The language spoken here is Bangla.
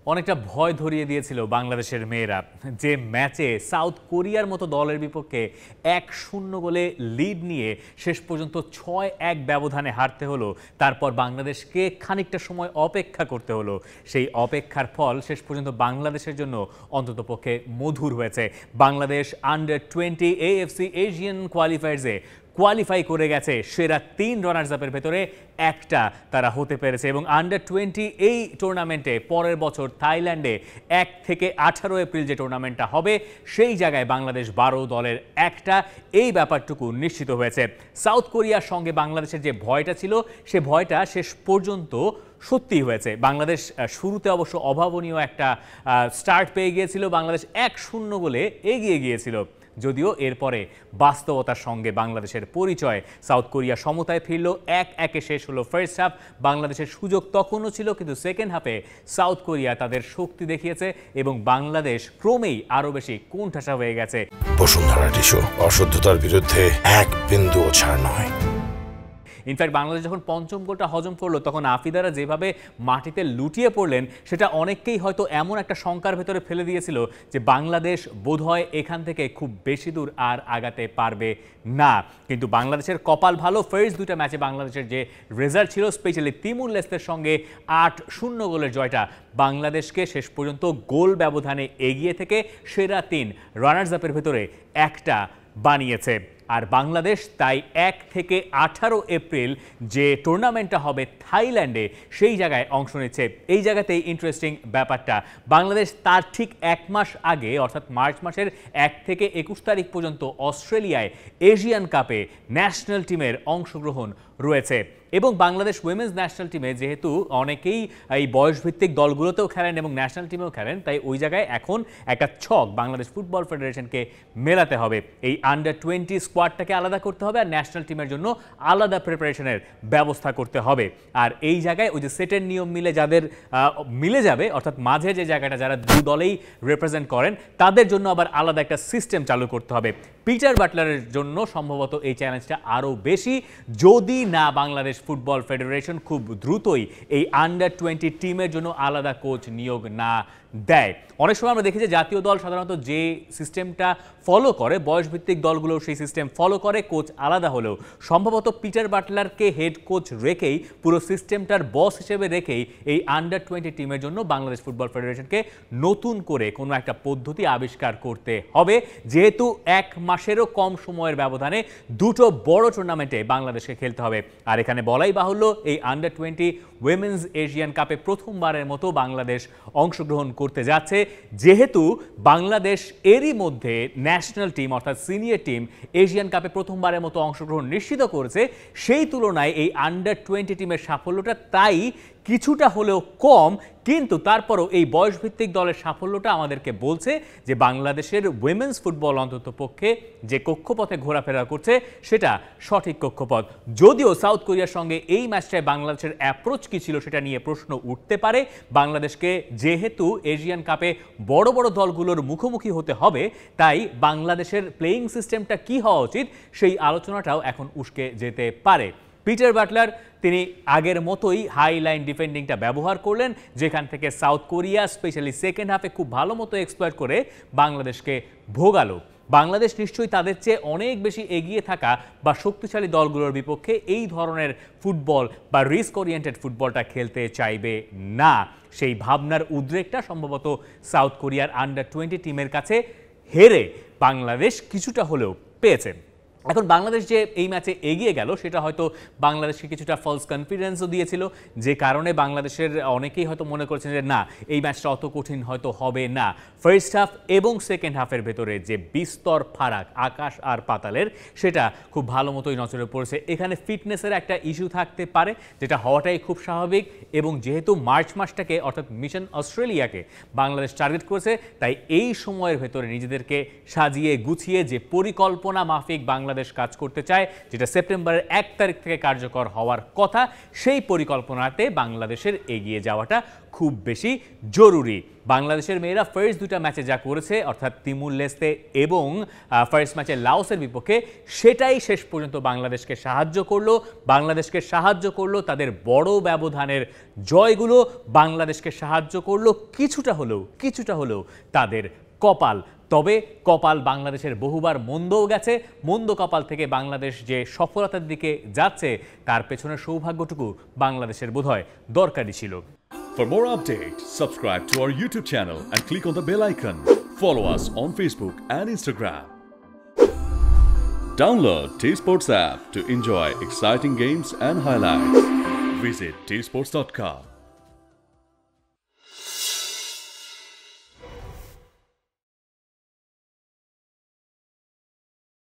অনেকটা ভয় ধরিয়ে দিয়েছিল বাংলাদেশের মেয়েরা যে ম্যাচে সাউথ কোরিয়ার মতো দলের বিপক্ষে 1-0 গোলে লিড নিয়ে শেষ পর্যন্ত 6-1 ব্যবধানে হারতে হলো। তারপর বাংলাদেশকে খানিকটা সময় অপেক্ষা করতে হলো। সেই অপেক্ষার ফল শেষ পর্যন্ত বাংলাদেশের জন্য অন্ততপক্ষে মধুর হয়েছে। Bangladesh under-20 AFC Asian কোয়ালিফায়ার্সে qualify করে গেছে। সেরা 3 রানার্স আপের ভেতরে একটা তারা হতে পেরেছে এবং আন্ডার-20 এই টুর্নামেন্টে পরের বছর থাইল্যান্ডে 1 থেকে 18 এপ্রিল যে টুর্নামেন্টটা হবে সেই জায়গায় বাংলাদেশ 12 দলের একটা, এই ব্যাপারটুকু নিশ্চিত হয়েছে। সাউথ কোরিয়ার সঙ্গে বাংলাদেশের যে ভয়টা ছিল সে ভয়টা শেষ পর্যন্ত সত্যি হয়েছে। বাংলাদেশ শুরুতে অবশ্য অভাবনীয় একটা স্টার্ট পেয়ে গিয়েছিল, বাংলাদেশ 1-0 গোলে এগিয়ে গিয়েছিল। যদিও এরপরে বাস্তবতার সঙ্গে বাংলাদেশের পরিচয়, সাউথ কোরিয়া সমতায় ফিরল, 1-1 শেষ হলো ফার্স্ট হাফ। বাংলাদেশের সুযোগ তখনও ছিল, কিন্তু সেকেন্ড হাফে সাউথ কোরিয়া তাদের শক্তি দেখিয়েছে এবং বাংলাদেশ ক্রমেই আরও বেশি কোণঠাসা হয়ে গেছে। বসুন্ধরা টিস্যু, অশুদ্ধতার বিরুদ্ধে এক বিন্দুও ছাড় নয়। ইনফ্যাক্ট বাংলাদেশ যখন পঞ্চম গোলটা হজম করলো তখন আফিদারা যেভাবে মাটিতে লুটিয়ে পড়লেন সেটা অনেককেই হয়তো এমন একটা শঙ্কার ভেতরে ফেলে দিয়েছিল যে বাংলাদেশ বোধহয় এখান থেকে খুব বেশি দূর আর আগাতে পারবে না। কিন্তু বাংলাদেশের কপাল ভালো, ফার্স্ট দুইটা ম্যাচে বাংলাদেশের যে রেজাল্ট ছিল, স্পেশালি তিমুর লেস্তের সঙ্গে 8-0 গোলের জয়টা বাংলাদেশকে শেষ পর্যন্ত গোল ব্যবধানে এগিয়ে থেকে সেরা 3 রানার্স আপের ভেতরে একটা বানিয়েছে। আর বাংলাদেশ তাই 1 থেকে 18 এপ্রিল যে টুর্নামেন্টটা হবে থাইল্যান্ডে সেই জায়গায় অংশ নিচ্ছে। এই জায়গাতেই ইন্টারেস্টিং ব্যাপারটা, বাংলাদেশ তার ঠিক 1 মাস আগে অর্থাৎ মার্চ মাসের 1 থেকে 21 তারিখ পর্যন্ত অস্ট্রেলিয়ায় এশিয়ান কাপে ন্যাশনাল টিমের অংশগ্রহণ রয়েছে এবং বাংলাদেশ উইমেন্স ন্যাশনাল টিমে যেহেতু অনেকেই এই বয়সভিত্তিক দলগুলোতেও খেলেন এবং ন্যাশনাল টিমেও খেলেন, তাই ওই জায়গায় এখন একটা ছক বাংলাদেশ ফুটবল ফেডারেশনকে মেলাতে হবে। এই আন্ডার-20 স্কোয়াডটাকে আলাদা করতে হবে আর ন্যাশনাল টিমের জন্য আলাদা প্রিপারেশনের ব্যবস্থা করতে হবে। আর এই জায়গায় ওই যে সেটের নিয়ম মিলে যাদের মিলে যাবে, অর্থাৎ মাঝে যে জায়গাটা যারা দু দলেই রিপ্রেজেন্ট করেন তাদের জন্য আবার আলাদা একটা সিস্টেম চালু করতে হবে। পিটার বাটলারের জন্য সম্ভবত এই চ্যালেঞ্জটা আরও বেশি, যদি না বাংলাদেশ ফুটবল ফেডারেশন খুব দ্রুতই এই আন্ডার-20 টিমের জন্য আলাদা কোচ নিয়োগ না দেয়। অনেক সময় আমরা দেখি যে জাতীয় দল সাধারণত যে সিস্টেমটা ফলো করে, বয়সভিত্তিক দলগুলো সেই সিস্টেম ফলো করে, কোচ আলাদা হলেও সম্ভবত পিটার বাটলারকে হেড কোচ রেখেই, পুরো সিস্টেমটার বস হিসেবে রেখেই এই আন্ডার-20 টিমের জন্য বাংলাদেশ ফুটবল ফেডারেশনকে নতুন করে কোনো একটা পদ্ধতি আবিষ্কার করতে হবে। যেহেতু 1 মাসেরও কম সময়ের ব্যবধানে দুটো বড় টুর্নামেন্টে বাংলাদেশকে খেলতে হবে। আর এখানে বলাই বাহুল্য, এই আন্ডার-20 উইমেন্স এশিয়ান কাপে প্রথমবারের মতো বাংলাদেশ অংশগ্রহণ করতে যাচ্ছে। যেহেতু বাংলাদেশ এরই মধ্যে ন্যাশনাল টিম অর্থাৎ সিনিয়র টিম এশিয়ান কাপে প্রথমবারের মতো অংশগ্রহণ নিশ্চিত করেছে, সেই তুলনায় এই আন্ডার-20 টিমের সাফল্যটা তাই কিছুটা হলেও কম, কিন্তু তারপরও এই বয়সভিত্তিক দলের সাফল্যটা আমাদেরকে বলছে যে বাংলাদেশের উইমেন্স ফুটবল অন্তত পক্ষে যে কক্ষপথে ঘোরাফেরা করছে সেটা সঠিক কক্ষপথ। যদিও সাউথ কোরিয়ার সঙ্গে এই ম্যাচটায় বাংলাদেশের অ্যাপ্রোচ কী ছিল সেটা নিয়ে প্রশ্ন উঠতে পারে। বাংলাদেশকে যেহেতু এশিয়ান কাপে বড় বড় দলগুলোর মুখোমুখি হতে হবে, তাই বাংলাদেশের প্লেয়িং সিস্টেমটা কী হওয়া উচিত সেই আলোচনাটাও এখন উস্কে যেতে পারে। পিটার বাটলার তিনি আগের মতোই হাই লাইন ডিফেন্ডিংটা ব্যবহার করলেন, যেখান থেকে সাউথ কোরিয়া স্পেশালি সেকেন্ড হাফে খুব ভালো মতো এক্সপ্লয়েট করে বাংলাদেশকে ভোগালো। বাংলাদেশ নিশ্চয়ই তাদের চেয়ে অনেক বেশি এগিয়ে থাকা বা শক্তিশালী দলগুলোর বিপক্ষে এই ধরনের ফুটবল বা রিস্ক ওরিয়েন্টেড ফুটবলটা খেলতে চাইবে না। সেই ভাবনার উদ্রেকটা সম্ভবত সাউথ কোরিয়ার আন্ডার-20 টিমের কাছে হেরে বাংলাদেশ কিছুটা হলেও পেয়েছে। এখন বাংলাদেশ যে এই ম্যাচে এগিয়ে গেল সেটা হয়তো বাংলাদেশকে কিছুটা ফলস কনফিডেন্সও দিয়েছিল, যে কারণে বাংলাদেশের অনেকেই হয়তো মনে করেছেন যে না, এই ম্যাচটা অত কঠিন হয়তো হবে না। ফার্স্ট হাফ এবং সেকেন্ড হাফের ভেতরে যে বিস্তর ফারাক আকাশ আর পাতালের, সেটা খুব ভালো মতোই নজরে পড়েছে। এখানে ফিটনেসের একটা ইস্যু থাকতে পারে, যেটা হওয়াটাই খুব স্বাভাবিক, এবং যেহেতু মার্চ মাসটাকে অর্থাৎ মিশন অস্ট্রেলিয়াকে বাংলাদেশ টার্গেট করেছে, তাই এই সময়ের ভেতরে নিজেদেরকে সাজিয়ে গুছিয়ে যে পরিকল্পনা মাফিক বাংলাদেশ বাংলাদেশ কাজ করতে চায়, যেটা সেপ্টেম্বরের 1 তারিখ থেকে কার্যকর হওয়ার কথা, সেই পরিকল্পনাতে বাংলাদেশের এগিয়ে যাওয়াটা খুব বেশি জরুরি। বাংলাদেশের মেয়েরা ফার্স্ট 2টা ম্যাচে যা করেছে, অর্থাৎ তিমুর লেস্তে এবং ফার্স্ট ম্যাচে লাওসের বিপক্ষে, সেটাই শেষ পর্যন্ত বাংলাদেশকে সাহায্য করলো তাদের বড় ব্যবধানের জয়গুলো বাংলাদেশকে সাহায্য করলো কিছুটা হলেও তাদের কপাল। তবে কপাল বাংলাদেশের বহুবার মন্দও গেছে, মন্দ কপাল থেকে বাংলাদেশ যে সফলতার দিকে যাচ্ছে তার পেছনের সৌভাগ্যটুকু বাংলাদেশের বোধহয় দরকারি ছিল। For more updates, subscribe to our YouTube channel and click on the bell icon. Follow us on Facebook and Instagram. Download T-Sports app to enjoy exciting games and highlights. Visit tsports.com.